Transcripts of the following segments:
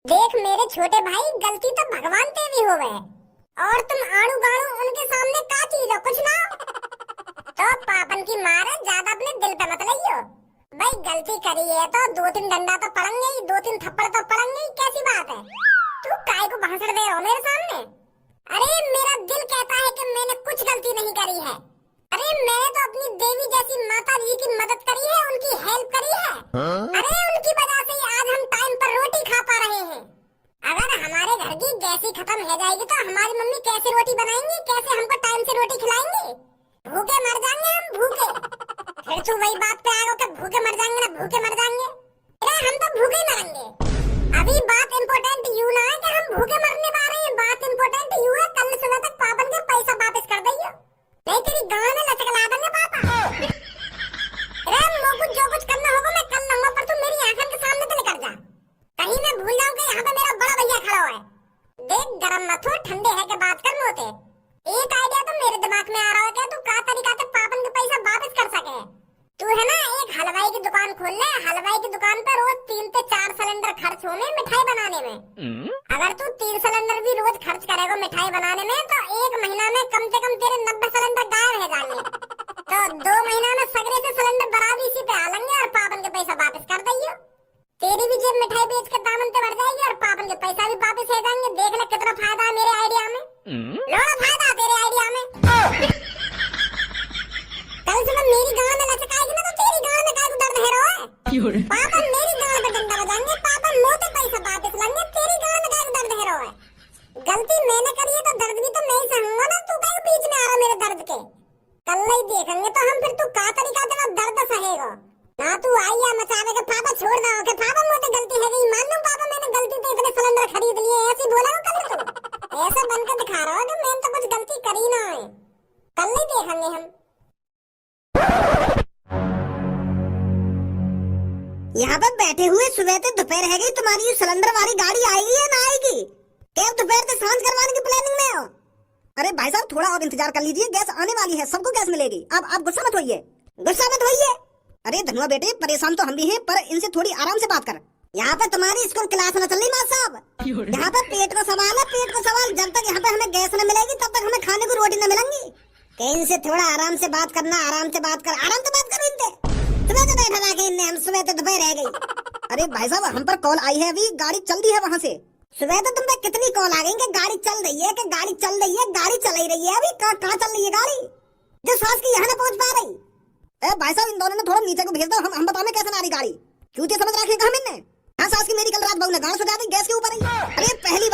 देख मेरे छोटे भाई, गलती तो भगवान ते भी होवे और तुम आड़ू गाड़ू उनके सामने का चीज हो, कुछ ना तो पापन की मार है, ज्यादा अपने दिल पे मत लइयो भाई। गलती करी है तो दो तीन डंडा तो पड़ेंगे ही, दो तीन थप्पड़ तो पड़ेंगे ही, कैसी बात है। तू काय को भाषण दे रहा हो मेरे सामने? अरे मेरा दिल कहता है कि मैंने कुछ गलती नहीं करी है। अरे मैंने तो अपनी देवी जैसी माता जी की मदद करी है, उनकी हेल्प करी है। अरे उनकी वजह से ही आज हम टाइम पर रोटी खा पा रहे हैं। अगर हमारे घर की गैस ही खत्म हो जाएगी तो हमारी मम्मी कैसे रोटी बनाएंगी, कैसे हमको टाइम से रोटी खिलाएंगी? भूखे मर जाएंगे हम, भूखे। फिर तू वही बात पे आएगा कि भूखे मर जाएंगे ना, भूखे मर जाएंगे। अरे हम तो भूखे ही मरेंगे। अभी बात इम्पोर्टेंट यू ना है कि हम भूखे मरने वाले हैं, बात इम्पोर्टेंट यू है कल सुबह तक पापन के पैसा वापस कर दइयो, नहीं तेरी गांव में लचकला देंगे पापा। अरे मोको जो कुछ करना होगा मैं कर लूंगा, पर तू मेरी आंखों के सामने तो निकल जा, कहीं मैं भूल जाऊं कि यहाँ पे मेरा बड़ा भैया खड़ा हुआ है। देख गरम मत हो, ठंडे है के बात कर मोते। एक आइडिया तो मेरे दिमाग में आ रहा है कि तू का तरीका से पापन के पैसा वापस कर सके। तू है ना एक हलवाई की दुकान खोल ले, हलवाई की दुकान पर रोज 3 से 4 सिलेंडर खर्च होने मिठाई बनाने में। अगर तू 3 सिलेंडर भी रोज खर्च करेगा मिठाई बनाने में तो एक महीना में कम से कम तेरे 90 सिलेंडर गायब हो जाएंगे। तो 2 महीना में सगरे से सिलेंडर बराबर इसी पे आ लेंगे और पापन के पैसा वापस कर दइयो। तेरी भी जेब मिठाई बेच के दामन पे बढ़ जाएगी और पापन के पैसा भी वापस हो जाएंगे। देख ले कितना फायदा है मेरे आइडिया में, लोड़ा फायदा तेरे आइडिया में। कल सुबह मेरी गांव में लचकाएगी ना तो तेरी गांव में काय को दर्द है रोए। पापा मेरी गांव पे डंडा बजाएंगे, पापा मोटे पैसा वापस लाएंगे, तेरी गांव में काय को दर्द है रोए। गलती मैंने करी है तो दर्द भी तो मैं ही सहूंगा ना, तू काय बीच में आ रहा मेरे दर्द के। कल नहीं देखेंगे तो हम, फिर तू का तरीका तेरा दर्द सहेगा ना। तू आई या मचावे के पापा छोड़ दो के पापा मोटे गलती है गई, मान लूं पापा मैंने गलती से इतने सिलेंडर खरीद लिए, ऐसे बोला हो कल तू। ऐसा बनकर दिखा रहा हो कि मैंने तो कुछ गलती करी ना है। कल नहीं देखेंगे हम। यहाँ पर बैठे हुए सुबह से दोपहर है गई, तुम्हारी सिलेंडर वाली गाड़ी आएगी या ना आएगी? क्या दोपहर से सांझ करवाने की प्लानिंग में हो? अरे भाई साहब थोड़ा और इंतजार कर लीजिए, गैस आने वाली है, सबको गैस मिलेगी। अब आप गुस्सा मत होइए, गुस्सा मत होइए। अरे धनुआ बेटे परेशान तो हम भी हैं, पर इनसे थोड़ी आराम से बात कर। यहाँ पे तुम्हारी स्कूल क्लास न चल रही माँ साहब। यहाँ पे पेट का सवाल है, पेट का सवाल। जब तक यहाँ पे हमें गैस न मिलेगी तब तक हमें खाने को रोटी न मिलेंगी। इनसे थोड़ा आराम से बात करना, आराम से बात कर, आराम से बात करो इनसे। सुबह से बैठा था कि इनने हम सुबह तो दोपहर रह गई। अरे भाई साहब हम पर कॉल आई है, अभी गाड़ी चल रही है वहाँ से। सुबह तो तुम पे कितनी कॉल आ गई कि गाड़ी चल रही है, कि गाड़ी चल रही है, गाड़ी चल ही रही है। अभी कहाँ चल रही है गाड़ी जो सास की यहाँ न पहुँच पा रही? भाई साहब इन दोनों ने थोड़ा नीचे को भेज दो, हम बताओ कैसे ना आ रही गाड़ी। क्यों समझ रखे कहा मैंने? हाँ सास की मेरी कल रात बहू ने गाँव सजा दी गैस के ऊपर ही। अरे पहली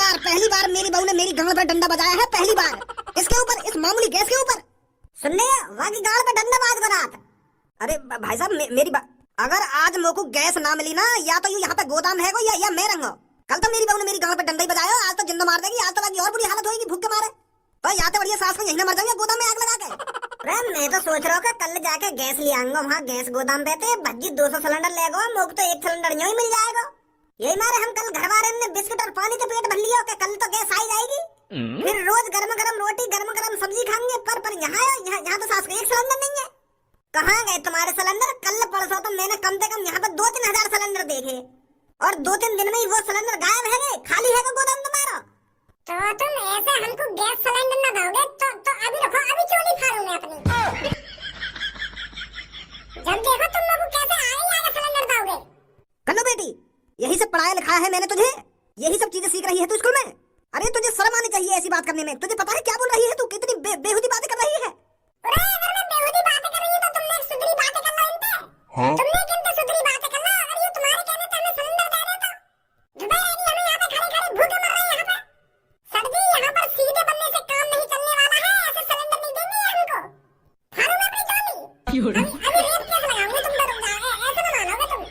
बार मेरी बहू ने मेरी गाँव पर डंडा बजाया है, पहली बार। इसके ऊपर, इस मामूली गैस के ऊपर। सुनने वहाँ की गाँव पे डंडा बाज बना। अरे भाई साहब मेरी अगर आज मोको गैस ना मिली ना, या तो यहाँ पे गोदाम है या मैं रहूंगा। कल तो मेरी बहू ने मेरी गाँव पे डंडा ही बजाया, आज तो जिंदा मार देगी, आज तो बाकी और बुरी हालत होगी भूख के मारे। तो या तो बढ़िया सास को यहीं न मर जाऊंगा गोदाम में आग लगा के। अरे मैं तो सोच रहा हूँ कि कल जाके गैस ले आऊंगा, वहाँ गैस गोदाम पे थे भज्जी 200 सिलेंडर ले गो, मोको तो 1 सिलेंडर यूं ही मिल जाएगा। यही मारे हम कल घर वाले ने बिस्किट और पानी के पेट भर लिया कि कल तो गैस आ जाएगी। फिर रोज गर्म गर्म रोटी, गर्म गर्म सब्जी खाएंगे। पर यहाँ तो सास का 1 सिलेंडर नहीं है। कहाँ गए तुम्हारे सिलेंडर? कल परसों तो मैंने कम से कम यहाँ पे 2-3 हजार सिलेंडर देखे और 2-3 दिन में ही वो सिलेंडर गायब है गए, खाली है गोदाम तुम्हारा। तो तुम ऐसे हमको गैस सिलेंडर न दोगे तो अभी रखो, अभी चोली फाड़ूंगा अपनी। जब देखो तुम लोग कैसे आगे सिलेंडर दोगे। कन्नो बेटी यही सब पढ़ाया लिखाया है मैंने तुझे, यही सब चीजें सीख रही है तू स्कूल में। अरे तुझे शर्म आनी चाहिए ऐसी बात करने में। तुझे पता है क्या बोल रही है तू? कितनी बेहुदी बातें कर रही है। अरे अगर मैं बेहुदी बातें कर रही हूं तो तुमने सुधरी बातें कर लो इनसे। तुमने किनसे सुधरी बातें कर लो? अगर ये तुम्हारे कहने से हमें सिलेंडर दे रहे तो दुबई आएगी, हमें यहाँ पे खड़े भूखे मर रहे हैं यहाँ पे। सर जी यहाँ पर सीधे बनने से काम नहीं चलने वाला है, ऐसे सिलेंडर नहीं देंगे हमको। फाड़ूंगा अपनी चोली। अभी रेप केस लगाऊंगी, तुम डरोगे, ऐसे न मानोगे तुम।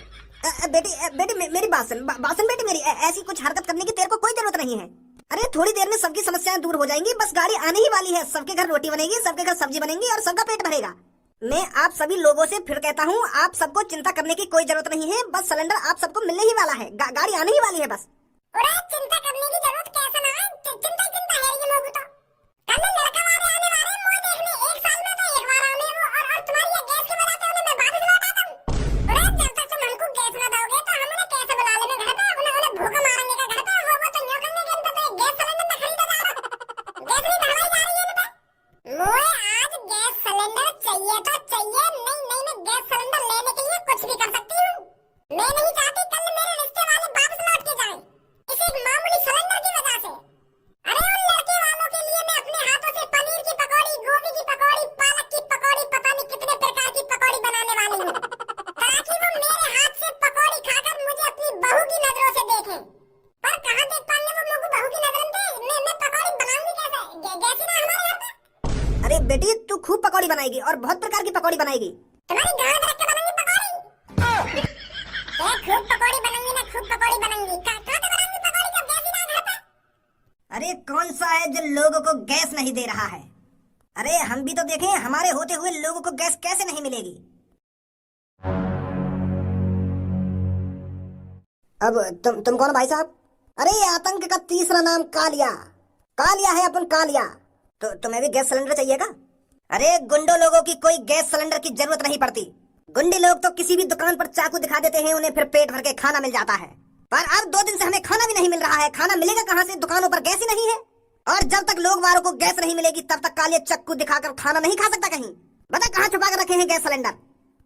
बेटी मेरी बात सुन बेटी मेरी, ऐसी कुछ हरकत करने की तेरे को कोई जरूरत नहीं है। अरे थोड़ी देर में सबकी समस्याएं दूर हो जाएंगी, बस गाड़ी आने ही वाली है। सबके घर रोटी बनेगी, सबके घर सब्जी बनेगी और सबका पेट भरेगा। मैं आप सभी लोगों से फिर कहता हूँ, आप सबको चिंता करने की कोई जरूरत नहीं है। बस सिलेंडर आप सबको मिलने ही वाला है, गाड़ी आने ही वाली है बस। अरे चिंता करने की जरूरत कैसे ना है, चिंता है ये लोग तो। कल लड़का वाले आने वाले हैं मुझे देखने, 1 साल में तो 1 बार आने वो, और तुम्हारी ये गैस की वजह से उन्हें मैं वापस लौटाता हूँ। अरे जब तक तुम हमको गैस ना दोगे तो हम उन्हें कैसे बुला लेंगे घर पे, उन्हें भूख मारेंगे घर पे। तो चाहिए। नहीं नहीं, मैं गैस सिलेंडर लेने के लिए कुछ भी कर सकती हूँ। मैं नहीं चाहती कल मेरे रिश्ते वाले वापस लौट के जाएं इस एक मामूली सिलेंडर की वजह से। अरे उन लड़के वालों के लिए मैं अपने हाथों से पनीर की पकौड़ी, गोभी की पकौड़ी, पालक की पकौड़ी, पता नहीं कितने प्रकार की पकौड़ी बनाने वाली हूँ, ताकि वो मेरे हाथ से पकौड़ी खाकर मुझे अपनी बहू की नजरों से देखें। पर कहाँ देख पाएंगे वो मुझे बहू की नजरों से? मैं पकौड़ी बनाऊंगी कैसे? गैस ही ना हमारे घर पे। अरे बेटी, तू खूब पकौड़ी बनाएगी और बहुत प्रकार की पकौड़ी बनाएगी। तुम्हारी गांड रख के बनाऊंगी पकौड़ी। खूब पकौड़ी बनाऊंगी ना, खूब पकौड़ी बनाऊंगी। कहाँ पे बनाऊंगी पकौड़ी जब गैस ही ना घर पे? अरे कौन सा है जो लोगों को गैस नहीं दे रहा है? अरे हम भी तो देखें, हमारे होते हुए लोगों को गैस कैसे नहीं मिलेगी। अब तुम कौन भाई साहब? अरे आतंक का तीसरा नाम कालिया। कालिया है अपन, कालिया। तो तुम्हें भी गैस सिलेंडर चाहिएगा? अरे गुंडों लोगों की कोई गैस सिलेंडर की जरूरत नहीं पड़ती। गुंडे लोग तो किसी भी दुकान पर चाकू दिखा देते हैं, उन्हें फिर पेट भर के खाना मिल जाता है। पर अब 2 दिन से हमें खाना भी नहीं मिल रहा है। खाना मिलेगा कहाँ से? दुकानों पर गैस ही नहीं है। और जब तक लोग वालों को गैस नहीं मिलेगी तब तक कालिया चक्कू दिखाकर खाना नहीं खा सकता कहीं। बता कहाँ छुपा कर रखे हैं गैस सिलेंडर?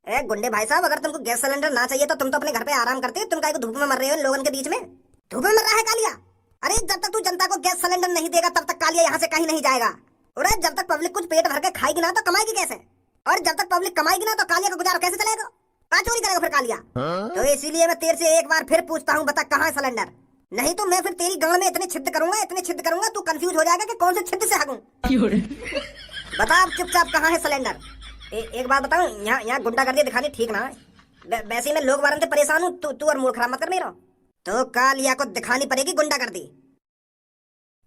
ए गुंडे भाई साहब, अगर तुमको गैस सिलेंडर ना चाहिए तो तुम तो अपने घर पे आराम करते। तुम काहे को धूप में मर रहे हो इन लोगों के बीच में? धूप में मर रहा है कालिया? अरे जब तक तू जनता को गैस सिलेंडर नहीं देगा तब तक कालिया यहाँ से कहीं नहीं जाएगा। और जब तक पब्लिक कुछ पेट भर के खाएगी ना तो कमाएगी कैसे? और जब तक पब्लिक कमाएगी ना तो कालिया का गुजारा कैसे चलेगा? कहाँ चोरी करेगा फिर कालिया? तो इसीलिए मैं तेरे से एक बार फिर पूछता हूँ, बता कहाँ है सिलेंडर? नहीं तो मैं फिर तेरी गांड में इतने छिद्र करूंगा, इतने छिद्र करूंगा, तू कंफ्यूज हो जाएगा कि कौन से छिद्र से हगूं। बता अब चुपचाप कहाँ है सिलेंडर? एक बात बताऊं, यहाँ गुंडागर्दी दिखानी ठीक ना है। वैसे मैं लोग वारन से परेशान हूँ, तू और मूड खराब मत कर मेरा। तो कालिया को दिखानी पड़ेगी गुंडागर्दी।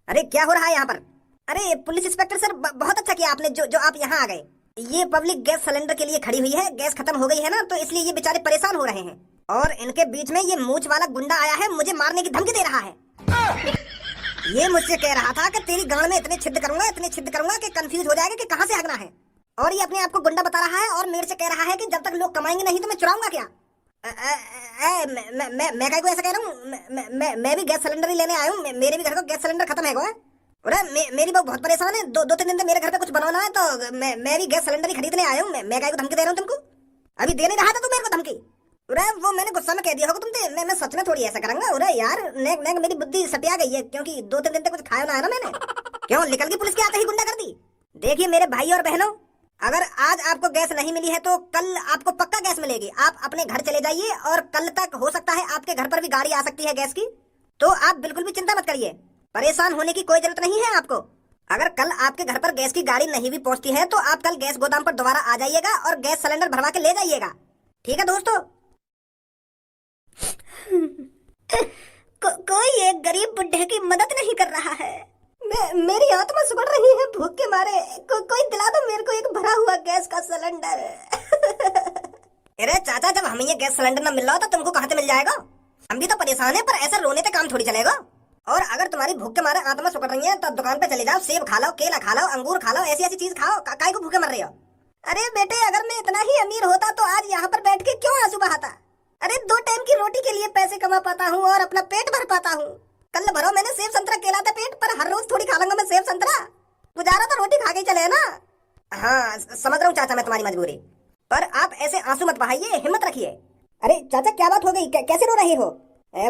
अरे क्या हो रहा है यहाँ पर? अरे पुलिस इंस्पेक्टर सर, बहुत अच्छा किया आपने जो आप यहाँ आ गए। ये पब्लिक गैस सिलेंडर के लिए खड़ी हुई है। गैस खत्म हो गई है ना, तो इसलिए ये बेचारे परेशान हो रहे हैं। और इनके बीच में ये मूंछ वाला गुंडा आया है, मुझे मारने की धमकी दे रहा है। ये मुझसे कह रहा था कि तेरी गांड में इतने छिद्र करूंगा कि कंफ्यूज हो जाएगा कि कहां से हगना है। और ये अपने आप को गुंडा बता रहा है और मेरे से कह रहा है कि जब तक लोग कमाएंगे नहीं तो मैं चुराऊंगा क्या? मैं काय को ऐसा कह रहा हूँ? मैं भी गैस सिलेंडर ही लेने आया हूँ। मेरे भी घर का गैस सिलेंडर खत्म है। मेरी बहू बहुत परेशान है। 2-3 दिन से मेरे घर पे कुछ बनाना है, तो मैं भी गैस सिलेंडर ही खरीदने आया हूँ। मैं काय को धमकी दे रहा हूँ तुमको? अभी दे नहीं रहा था तू मेरे को धमकी? वो मैंने गुस्सा में कह दिया होगा तुमसे। मैं सच में थोड़ी ऐसा करूंगा। यार नेक मेरी बुद्धि सटिया गई है, क्योंकि 2-3 दिन तक कुछ खाया ना है ना मैंने। क्यों निकल गई पुलिस के आते ही गुंडा कर दी? देखिए मेरे भाई और बहनों, अगर आज आपको गैस नहीं मिली है तो कल आपको पक्का गैस मिलेगी। आप अपने घर चले जाइए और कल तक हो सकता है आपके घर पर भी गाड़ी आ सकती है गैस की। तो आप बिल्कुल भी चिंता मत करिए, परेशान होने की कोई जरूरत नहीं है आपको। अगर कल आपके घर पर गैस की गाड़ी नहीं भी पहुंचती है तो आप कल गैस गोदाम पर दोबारा आ जाइएगा और गैस सिलेंडर भरवा के ले जाइएगा। ठीक है दोस्तों? कोई एक गरीब बुढ़े की मदद नहीं कर रहा है। मेरी आत्मा सुबड़ रही है भूख के मारे। कोई दिला दो मेरे को एक भरा हुआ गैस का सिलेंडर। अरे चाचा, जब हमें ये गैस सिलेंडर न मिल रहा हो तो तुमको कहाँ से मिल जाएगा? हम भी तो परेशान है, पर ऐसा रोने से काम थोड़ी चलेगा। और अगर तुम्हारी भूख के मारे आत्मा सुकड़ रही है तो दुकान पे चले जाओ, सेब खा लो, केला खा लो, अंगूर खा लो, ऐसी चीज खाओ। काय को भूखे मर रहे हो? अरे बेटे, अगर मैं इतना ही अमीर होता तो आज यहाँ पर बैठ के क्यों आंसू बहाता? अरे 2 टाइम की रोटी के लिए पैसे कमा पाता हूँ और अपना पेट भर पाता हूँ। कल भरो मैंने सेब संतरा केला था पेट, पर हर रोज थोड़ी खा लूंगा मैं सेब संतरा। गुजारा तो रोटी खा के चले ना। हाँ समझ रहा हूँ चाचा मैं तुम्हारी मजबूरी, पर आप ऐसे आंसू मत बहाइए, हिम्मत रखिए। अरे चाचा क्या बात हो गई? कैसे रो रही हो?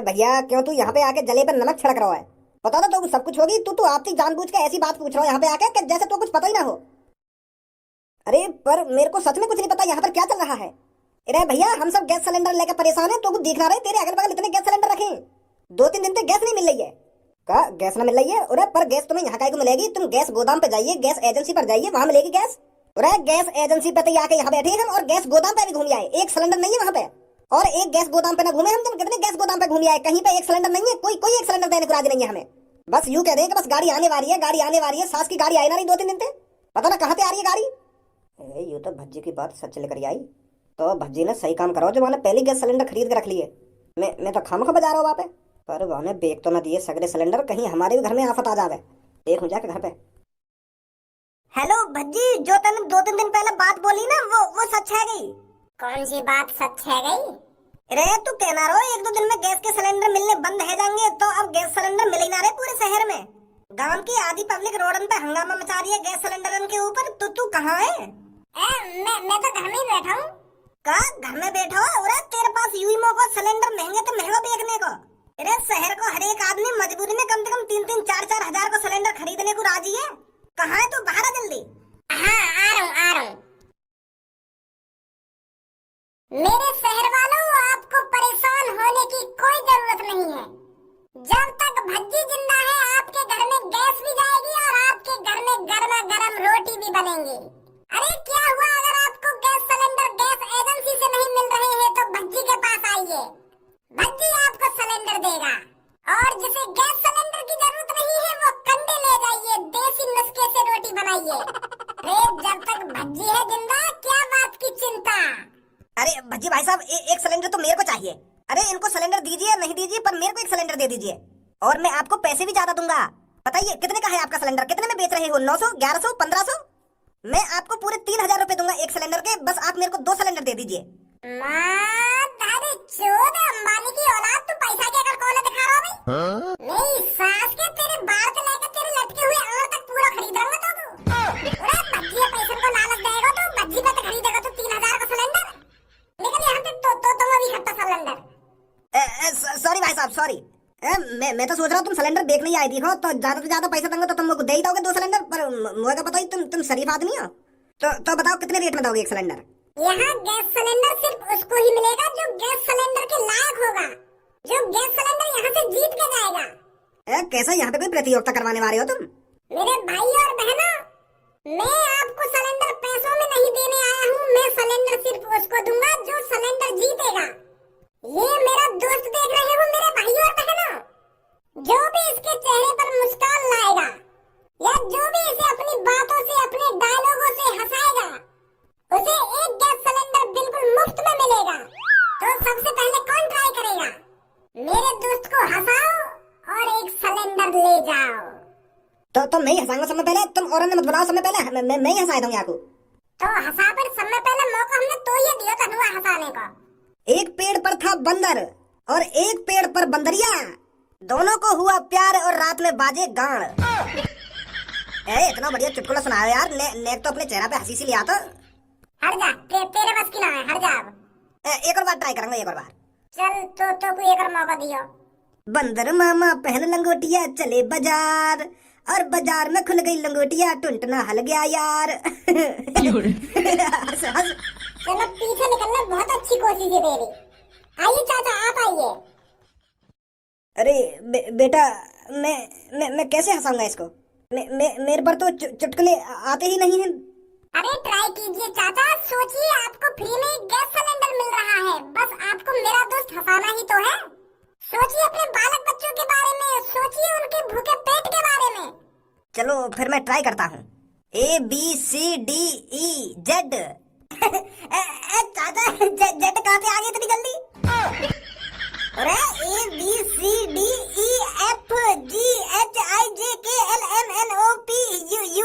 भैया क्यों तू यहाँ पे आके जले पर नमक छिड़क रहा है? पता तो सब कुछ होगी। तू आप ही जानबूझ के ऐसी बात पूछ रहा हो यहाँ पे आके जैसे तो कुछ पता ही ना हो। अरे पर मेरे को सच में कुछ नहीं पता यहाँ पर क्या चल रहा है। अरे भैया, हम सब गैस सिलेंडर लेकर परेशान है, तो कुछ दिख ना रहे? तेरे अगल बगल इतने गैस सिलेंडर रखे, 2-3 दिन से गैस नहीं मिल रही है। क्या गैस ना मिल रही है? अरे पर गैस तुम्हें यहाँ काहे को मिलेगी? तुम गैस गोदाम पे जाइए, गैस एजेंसी पर जाइए, वहाँ मिलेगी गैस। अरे गैस एजेंसी पे तो आके यहाँ बैठे हैं हम, और गैस गोदाम पे भी घूम आए। एक सिलेंडर नहीं है वहाँ पे, और एक गैस गोदाम पे ना घूमे हम। तुम कितने गैस गोदाम पे घूम आए? कहीं पे एक सिलेंडर नहीं है। कोई एक सिलेंडर देने को राजी नहीं है हमें। बस यूं कह दें कि बस गाड़ी आने वाली है, गाड़ी आने वाली है। सास की गाड़ी आई ना रही 2-3 दिन से, पता ना कहाँ से आ रही है गाड़ी। ये तो भज्जी की बात सच लेकर आई। तो भज्जी ने सही काम करो जो मैंने पहले गैस सिलेंडर खरीद के रख लिए। मैं तो खामखा बजा रहा हूँ वहाँ पे, पर वहाँ बेग तो ना दिए सगरे सिलेंडर, कहीं हमारे भी घर में आफत आ जावे। देखूं जाके घर पे। हेलो भज्जी, जो तुमने 2-3 दिन पहले बात बोली ना, वो सच है गई? कौन सी बात सच है गई? रे तू कहना रहो 1-2 दिन में गैस के सिलेंडर मिलने बंद है जाएंगे, तो अब गैस सिलेंडर मिल ही ना रहे पूरे शहर में। गांव की आधी पब्लिक रोडन पे हंगामा मचा रही है गैस सिलेंडर के ऊपर। तो तू कहाँ है? मैं तो घर में ही बैठा हूँ। का घर में बैठा हो? अरे तेरे पास यूं ही मौका सिलेंडर महंगे तो महंगा बेचने को। अरे शहर को हर एक आदमी मजबूरी में कम से कम 3-4 हजार को सिलेंडर खरीदने को राजी है। कहाँ है तू? बाहर आ जल्दी। हाँ आ रहा हूँ। मेरे शहर वालों, आपको परेशान होने की कोई जरूरत नहीं है। जब तक भज्जी जिंदा है आपके घर में गैस भी जाएगी और आपके घर में गर्मा गर्म रोटी भी बनेगी। अरे क्या हुआ अगर आपको गैस सिलेंडर गैस एजेंसी से नहीं मिल रहे हैं तो भज्जी के पास आइए, भज्जी आपको सिलेंडर देगा। और जिसे गैस सिलेंडर की जरूरत नहीं है वो कंडे ले जाइए, देसी नुस्खे से रोटी बनाइए। अरे जब तक भज्जी है जिंदा क्या बात की चिंता। अरे भज्जी भाई साहब, एक सिलेंडर तो मेरे को चाहिए। अरे इनको सिलेंडर दीजिए नहीं दीजिए, पर मेरे को एक सिलेंडर दे दीजिए और मैं आपको पैसे भी ज्यादा दूंगा। बताइए कितने का है आपका सिलेंडर? कितने में बेच रहे हो? 900, 1100, 1500? मैं आपको पूरे 3000 रुपए दूंगा एक सिलेंडर के। बस आप मेरे को 2 सिलेंडर दे दीजिए। अंबानी की औलाद, तू पैसा के अगर कौन दिखा रहा है? नहीं सास के तेरे बाल से लेकर तेरे लटके हुए आंख तक पूरा खरीद रहा तू। अरे भज्जी पैसे को लालच देगा तो भज्जी पे तो खरीदेगा तू 3000 का सिलेंडर। निकल यहाँ से तो तुम अभी खट्टा सिलेंडर। सॉरी भाई साहब, सॉरी। मैं तो सोच रहा हूँ तुम सिलेंडर देखने ही आई थी हो, तो ज्यादा से ज्यादा पैसा दूंगा तो तुम मुझे दे ही दोगे 2 सिलेंडर। पर मुझे बताइए, तुम शरीफ आदमी हो तो बताओ कितने रेट में दोगे एक सिलेंडर? यहाँ गैस सिलेंडर सिर्फ उसको ही मिलेगा जो गैस सिलेंडर के लायक होगा, जो गैस सिलेंडर यहाँ से जीत के जाएगा। कैसा यहाँ पे कोई प्रतियोगिता करवाने वाले हो तुम? मेरे भाई और बहनों, मैं आपको सिलेंडर पैसों में नहीं देने आया हूँ। मैं सिलेंडर सिर्फ उसको दूंगा जो सिलेंडर जीतेगा। ये मेरा दोस्त देख रहे हो मेरे भाई और बहनों, जो भी इसके चेहरे पर मुस्कान लाएगा या जो भी इसे अपनी बातों से अपने डायलॉगों से हंसाएगा, उसे एक गैस सिलेंडर बिल्कुल मुफ्त में मिलेगा। तो सबसे पहले कौन ट्राई करेगा? मेरे दोस्त को हंसाओ और एक सिलेंडर ले जाओ। तो मैं ही हंसाऊंगा सबसे पहले। तुम और मत बनाओ सबसे पहले, मैं ही हंसा दूंगा आपको। तो हंसा पर सबसे पहले मौका हमने तो ये दिया था धुआं हंसाने को। एक पेड़ पर था बंदर और एक पेड़ पर बंदरिया, दोनों को हुआ प्यार और रात में बाजे गान। इतना बढ़िया चुटकुला सुनाया यार। नेक तो अपने चेहरा पे हंसी सी लिया तो। हट जा, तेरे बस की ना है, हट जा अब। एक और बार ट्राई करूंगा, एक और बार। चल तो कोई एक और मौका दियो। बंदर मामा पहन लंगोटिया चले बाजार, और बाजार में खुल गई लंगोटिया, टुंटना हल गया यार। चलो पीछे निकलना, बहुत अच्छी कोशिश है तेरी। आइए चाचा, आप आइए। अरे बेटा, मैं कैसे हंसाऊंगा इसको? मेरे पर तो चुटकुले आते ही नहीं हैं। अरे ट्राई कीजिए चाचा, सोचिए आपको फ्री में एक गैस सिलेंडर मिल रहा है। बस आपको मेरा दोस्त हंसाना ही तो है। सोचिए अपने बालक बच्चों के बारे में, सोचिए उनके भूखे पेट के बारे में। चलो फिर मैं ट्राई करता हूँ। ABCDEZ। चाचा जेड कहाँ से आ गई इतनी जल्दी? अरे ABCDEFGHIJKLMNOPQ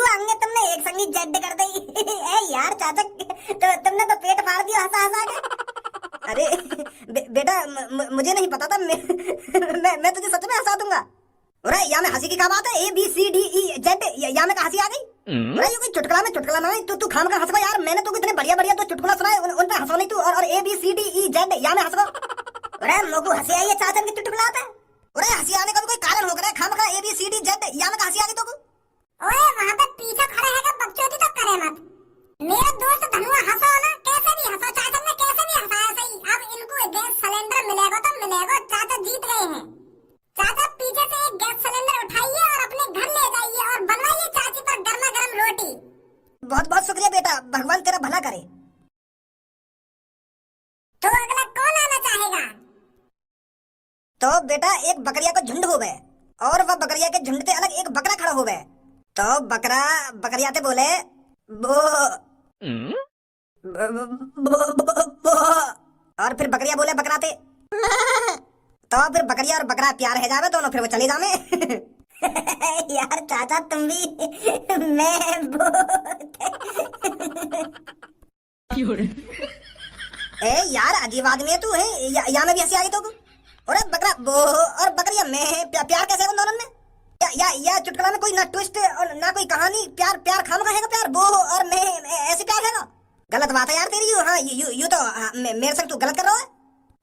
आगे तुमने एक संगी जेड कर दी। यार चाचा, तो तुमने तो पेट फाड़ दिया हंसा हंसा के। अरे बेटा, मुझे नहीं पता था। मैं तुझे सच में हंसा दूंगा। अरे यहाँ में हंसी की क्या बात है? ABCDEZ, यहाँ में हंसी आ गई? अरे ये कोई चुटकुला में चुटकुला ना, तू खाम का हंसवा यार। मैंने तो इतने बढ़िया बढ़िया तो चुटकुला सुनाए, उन पे हंसो नहीं तू। और ABCDEZ यहाँ में हंसवा। अरे लोगों हंसी आई है चाचा के चुटकुला आता है। अरे हंसी आने का भी कोई कारण होगा? खाम का ABCDZ यहाँ में हंसी आ गई तो? ओए वहाँ पे पीछे खड़े है, बकचोदी तो करे मत। मेरा दोस्त धनुआ हंसो ना, कैसे भी हंसो, चाचा ने कैसे भी हंसाया सही। अब इनको गैस सिलेंडर मिलेगा तो मिलेगा। चाचा जीत गए हैं। चाचा पीछे से एक गैस सिलेंडर उठाइए और अपने घर ले जाइए और बनवाइए चाची पर गर्मा गर्म रोटी। बहुत बहुत शुक्रिया बेटा, भगवान तेरा भला करे। तो अगला कौन आना चाहेगा? तो बेटा एक बकरिया को झुंड हो गए और वह बकरिया के झुंड से अलग एक बकरा खड़ा हो गए। तो बकरिया से बोले बो, बो। और फिर बकरिया बोले बकरा से। तो फिर बकरिया और बकरा प्यार है जावे दोनों, फिर वो चले जावे। यार चाचा तुम भी मैं यार अजीब आदमी है तू है। यहाँ में भी हंसी आ गई तो? और बकरा बो और बकरिया में प्यार कैसे उन दोनों में? या चुटकुला में कोई ना ट्विस्ट और ना कोई कहानी। प्यार खाम का है प्यार बो और मैं ऐसे प्यार है ना? गलत हाँ यू तो मेरे संग तू गलत कर रहा है।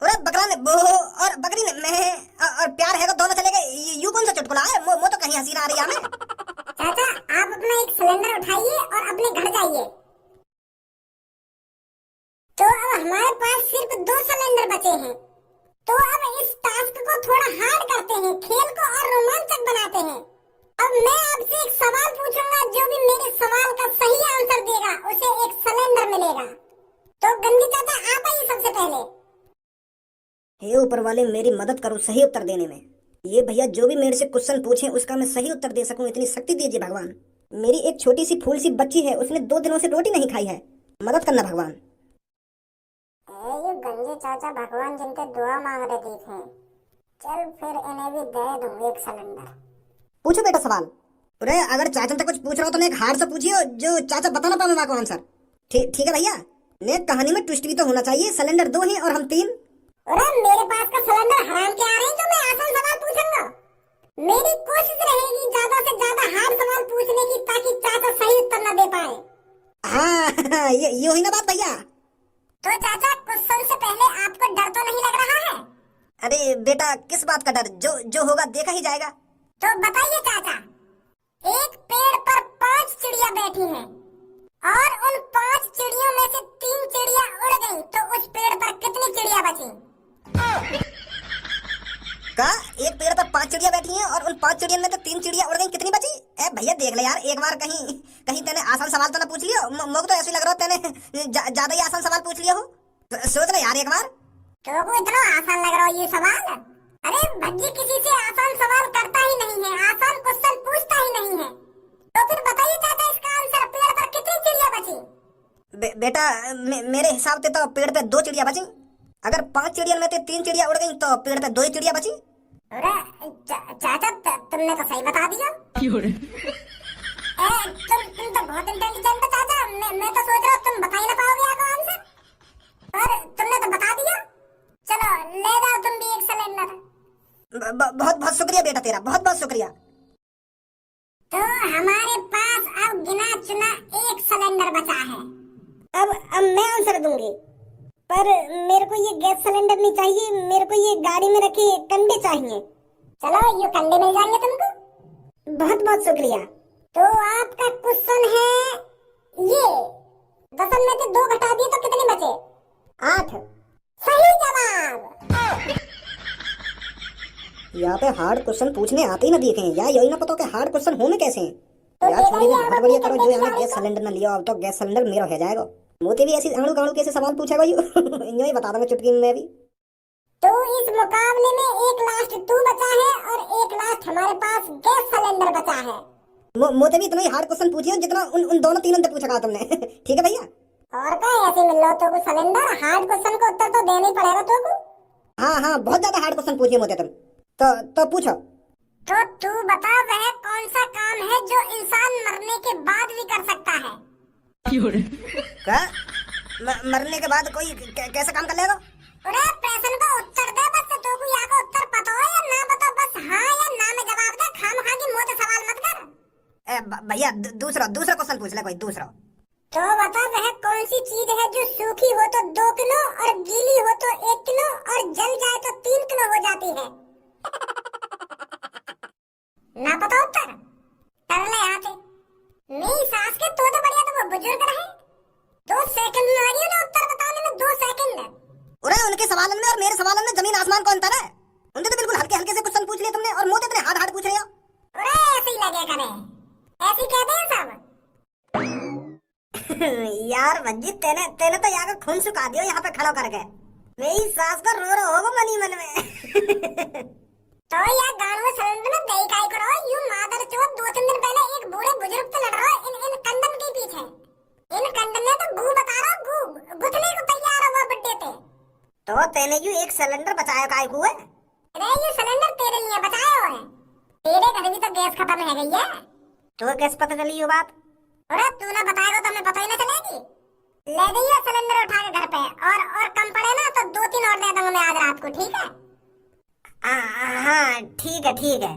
अरे बकरा ने बो और बकरी ने मैं और प्यार है तो दोनों चले गए। यू कौन सा चुटकुला है? मो तो कहीं हंसी ना आ रही है हमें। चाचा आप अपना एक सिलेंडर उठाइए और अपने घर जाइए। तो अब हमारे पास सिर्फ 2 सिलेंडर बचे हैं। तो अब इस टास्क को थोड़ा हार्ड करते हैं, खेल को और रोमांचक बनाते हैं। अब मैं आपसे एक सवाल पूछूंगा, जो भी मेरे सवाल का सही आंसर देगा उसे एक सिलेंडर मिलेगा। तो गंदी चाचा आप आइए सबसे पहले। हे ऊपर वाले मेरी मदद करो सही उत्तर देने में। ये भैया जो भी मेरे से क्वेश्चन पूछे उसका मैं सही उत्तर दे सकूं, इतनी शक्ति दीजिए भगवान। मेरी एक छोटी सी फूल सी बच्ची है, उसने 2 दिनों से रोटी नहीं खाई है, मदद करना भगवान। ये गंजे चाचा भगवान जिनके दुआ मांग रहे थे, चल फिर इन्हें भी दे दूंगी एक सिलेंडर। पूछो बेटा सवाल। अरे अगर चाचा से कुछ पूछ रहा हो तो ने एक हार्ड से पूछियो जो चाचा बता ना पावे को आंसर। ठीक है भैया। ने कहानी में ट्विस्ट भी तो होना चाहिए। सिलेंडर 2 हैं और हम 3। अरे मेरे पास का सिलेंडर हराम के आ रहे हैं जो मैं आसान सवाल पूछूंगा। मेरी कोशिश रहेगी ज्यादा से ज्यादा हार्ड सवाल पूछने की, ताकि चाचा सही उत्तर न दे पाए। हाँ ये हुई ना बात भैया। तो चाचा क्वेश्चन से पहले आपको डर तो नहीं लग रहा है? अरे बेटा किस बात का डर, जो होगा देखा ही जाएगा। तो बताइए चाचा, एक पेड़ पर 5 चिड़िया बैठी हैं और उन 5 चिड़ियों में से 3 चिड़िया उड़ गईं, तो उस पेड़ पर कितनी चिड़िया बची? का एक पेड़ पर 5 चिड़िया बैठी हैं और उन 5 चिड़ियों में तो 3 चिड़िया उड़ गई, कितनी बची? ए भैया देख ले यार, एक बार कहीं तेने आसान सवाल तो ना पूछ लियो। मुझे तो ऐसे लग रहा है तेने ज्यादा ही आसान सवाल पूछ लिया हो। सोच ले यार एक बार। तो को इतना आसान लग रहा है ये सवाल? अरे भज्जी किसी से आसान सवाल करता ही नहीं है, आसान क्वेश्चन पूछता ही नहीं है। तो फिर बताइए चाचा इसका आंसर, पेड़ पर कितनी चिड़िया बची? बेटा मेरे हिसाब से तो पेड़ पे 2 चिड़िया बची। अगर 5 चिड़िया में से 3 चिड़िया उड़ गई तो पेड़ पे 2 ही चिड़िया बची। अरे चाचा तुमने तो सही बता दिया। तुम तो बहुत इंटेलिजेंट हो चाचा। मैं तो सोच रहा हूँ तुम बता ही ना पाओगे आपका आंसर, पर तुमने तो बता दिया। चलो ले जाओ तुम भी एक सिलेंडर। बहुत बहुत शुक्रिया बेटा तेरा, बहुत बहुत शुक्रिया। तो हमारे पास अब गिना चुना एक सिलेंडर बचा है। अब मैं आंसर दूंगी, पर मेरे को ये गैस सिलेंडर नहीं चाहिए, मेरे को ये गाड़ी में रखे कंडे चाहिए। चलो ये कंडे मिल जाएंगे तुमको। बहुत बहुत शुक्रिया। तो आपका क्वेश्चन है ये, 10 में से 2 घटा दिए तो कितने बचे? 8। सही जवाब। यहाँ पे हार्ड क्वेश्चन पूछने आते ही ना देखे यार, यही ना पता कि हार्ड क्वेश्चन होने कैसे तो यार। छोड़ी भी बहुत बढ़िया करो, जो हमें कंडे गैस सिलेंडर ना लिया, अब तो गैस सिलेंडर मेरा हो जाएगा। मोती भी ऐसी आड़ू गाड़ू कैसे सवाल पूछेगा यू यूं ही बता दूंगा चुटकी में भी। तो इस मुकाबले में एक लास्ट 2 बचा है और एक लास्ट हमारे पास गैस सिलेंडर बचा है। मोते भी इतना ही हार्ड क्वेश्चन पूछिए जितना उन दोनों तीनों से पूछा तुमने ठीक है भैया? और क्या ऐसे मिल लो तो को सिलेंडर, हार्ड क्वेश्चन को उत्तर तो देना ही पड़ेगा तो को। हाँ बहुत ज्यादा हार्ड क्वेश्चन पूछिए मोते तुम। तो पूछो। तो तू बता वह कौन सा काम है जो इंसान मरने के बाद भी कर सकता है? क्या? मरने के बाद कोई कैसा काम कर लेगा? अरे प्रश्न का उत्तर दे बस। तो को या का उत्तर पता हो या ना पता, बस हाँ या ना में जवाब दे, खामखा की मुंह से सवाल मत कर। भैया दूसरा क्वेश्चन पूछ ले कोई दूसरा। तो बता वह कौन सी चीज है जो सूखी हो तो 2 किलो और गीली हो तो 1 किलो और जल जाए तो 3 किलो हो जाती है? ना पता उत्तर? कर ले यहाँ से। मेरी सास के तो बढ़िया तो वो बुजुर्ग रहे। 2 सेकंड लगे ना उत्तर बताने में, 2 सेकंड। अरे उनके सवालों में और मेरे सवालों में जमीन आसमान का अंतर है। उनसे तो बिल्कुल हल्के हल्के से क्वेश्चन पूछ लिए तुमने और मुझे इतने हार्ड पूछ रहे हो। अरे ऐसे ही लगे करे, ऐसे ही कहते हैं सब। यार भज्जी तेने तो यहाँ का खून सुखा दियो यहाँ पे खड़ा करके। मेरी सास को रो होगा मन ही मन में तो यार गाँव में सिलेंडर में दही काई करो यू मादर चोद। 2-3 दिन पहले एक बूढ़े बुजुर्ग से लड़ रहा है इन कंडम के पीछे। इन कंडम ने तो गू बता रहा, गू गुथने को तैयार हुआ बड्डे पे। तो तेने यू एक सिलेंडर बचाया काय को है? अरे ये सिलेंडर तेरे लिए बचाया हुआ है। तेरे घर भी तो गैस खत्म है गई है। तो कैसे पता चली ये बात? अरे तू ना बताएगा तो हमें पता ही ना चलेगी। ले जाइए सिलेंडर उठा के घर पे, और कम पड़े ना तो 2-3 और दे दूंगा मैं आज रात को, ठीक है? हाँ ठीक है।